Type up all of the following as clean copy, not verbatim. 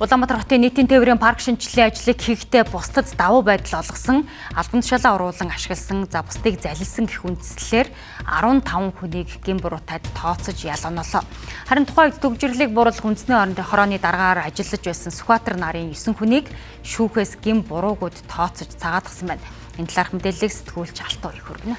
Улаанбаатар хотын нийтийн тээврийн парк шинжилгээ ажлыг хийхдээ бусдад давуу байдал олгосон, албан тушаалаа оруулан ашигласан, бусдыг залилсан гэх үндслээр 15 хүнийг гин буруутайд тооцож ялгонолоо. Харин тухайн үед төгжрлийг буруулах үндэсний хорооны дараагаар ажиллаж байсан Сүхбаатар нарын 9 хүнийг шүүхээс гин буруугууд тооцож цагаатгсан байна. Энэ талаарх мэдээллийг сэтгүүлч Алтуу их хүргэнэ.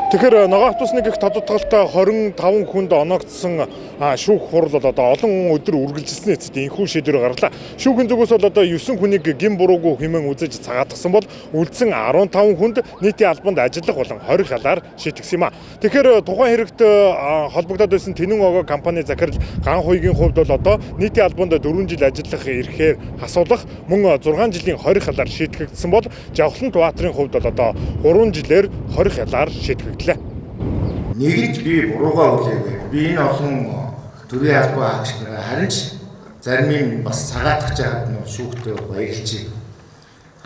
Тэгэхээр ногоон автобусны гих тодотголтой 25 хүнд оногдсон шүүх хурал бол одоо олон өдөр үргэлжилсэний эцэст энэхүү шийдвэр гарлаа. Шүүхийн зүгээс бол одоо 9 хүнийг гин буруугүй хэмээн үзэж цагаатгсан бол үлдсэн 15 хүнд нийтийн албанд ажиллах болон 20 хялаар шийтгсэн юм а. Тэгэхээр тухайн хэрэгт холбогдоод байсан Тэнэн огоо компани захирал Ган хуйгийн хувьд бол одоо нийтийн албанд 4 жил ажиллах эрхээр хасуулах мөн 6 жилийн 20 хялаар шийтгэгдсэн бол Жавхлан Баатарын хувьд бол одоо 3 жилээр 20 хялаар шийтгэгдсэн. Нэгэнт би буруугаа үлээгүй. Би энэ олон төрийн албан агч нараа харин ч зарим нь бас цагаатгах жаад нь шүүхтэй баярлж байна.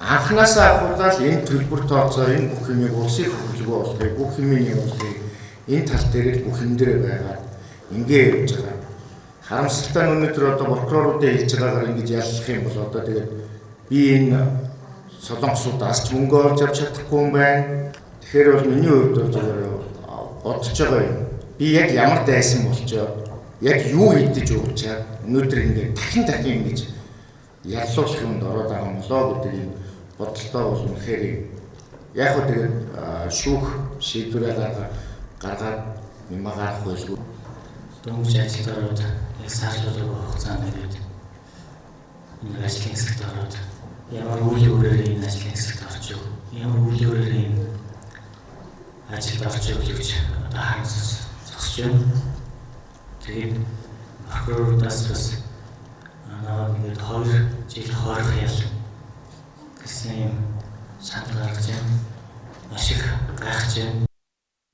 Анхнаасаа ахуулаад энэ төлбөр тооцоо энэ бүх юмыг улсын хөгжлөгөө болгохыг, бүх юмыг явуулахыг энэ тал дээр бүх юм дээр байгаа. Ингээ явж байгаа. Харамсалтай нь өнөөдөр одоо прокуроруудын хэлж байгаагаар ингэж яллах юм бол одоо тэгээд би энэ солонгосуудаас ч мөнгө олж авч чадахгүй юм байна. Тэгэхээр бол миний хувьд бол зөвхөн бодож байгаа юм. Би яг ямар дайсан болчоо, яг юу хийдэж уучаад өнөөдөр ингээд дахин ингэж яллуулах юмд ороод байгаа юм болоо гэдэг юм бодолтой бол үнэхээр яг хөө тэгээд шүүх шийдвэрээ гаргаад юм гарах байлгүй. Дөнгөж ажилтнууд яг сарлуулах хугацаанд ирээд энэ ажлын хэсэгт ороод ямар үйл өөрөөр энэ ажлын хэсэгт орчих, ямар үйл өөрөөр энэ ажилд орчих гэж одоо харамсаж зогсож байна. Тэгээд прокурорудаас бас ингээд 2 жил хорих ял гэсэн юм санал гаргаж байна. Маш их гайхаж байна.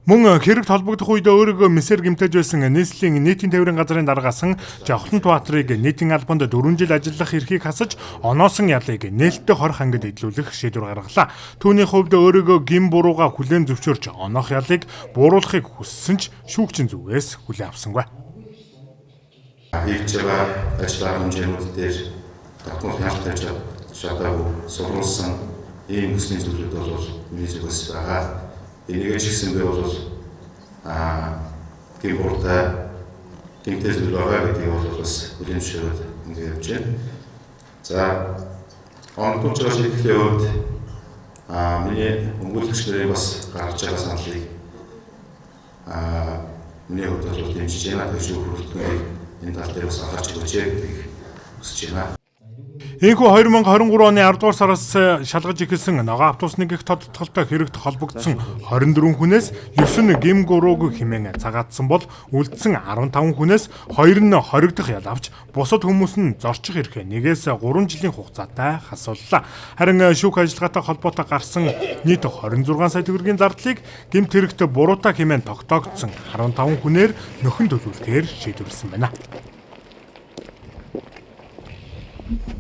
Мөн хэрэгт холбогдох үед өөрийгөө мессер гэмтэж байсан нийслэлийн нийтийн тээврийн газрын даргаасан Жавхлан Баатарыг нийтийн албанд 4 жил ажиллах эрхийг хасаж оноосон ялыг нээлттэй хорих ангид эдлүүлэх шийдвэр гаргалаа. Түүний хувьд өөрийгөө гин бурууга хүлээн зөвшөөрч оноох ялыг бууруулахыг хүссэн ч шүүгчийн зүгээс хүлээн авсангүй. Хийж байгаа ажлын хэмжээнүүд дээр татвар хяналтайж чадаагүй сургуулсан ийм хүсний зүйлүүд бол миний зүгээс байгаа. Энийг ч гэсэн би бол гин буруутай гинтэй зүйл байгаа гэдгийг бол бас хүлээн зөвшөөрөд ингээд явж байна. За онцгой шийдвэрлэлийн үед миний өмгөөлөгч нарын бас гаргаж байгаа саналыг миний хувьд бол дэмжиж байна. гэж хүрэлтнийг энэ тал дээр бас анхаарч өгөөч гэдгийг хүсэж байна. Энэхүү 2023 оны 10 дугаар сараас шалгаж эхэлсэн ногоон автобусны гих тодотголтой хэрэгт холбогдсон 24 хүнээс 9 гин буруугүй хэмээн цагаатсан бол үлдсэн 15 хүнээс 2 нь хоригдох ял авч бусад хүмүүс нь зорчих эрхээ 1-ээс 3 жилийн хугацаатай хасууллаа. Харин шүүх ажиллагаатай холбоотой гарсан нийт 26 сая төгрөгийн зардлыг гэмт хэрэгт буруутай хэмээн тогтоогдсон 15 хүнээр нөхөн төлөвлөлтөөр шийдвэрлсэн байна.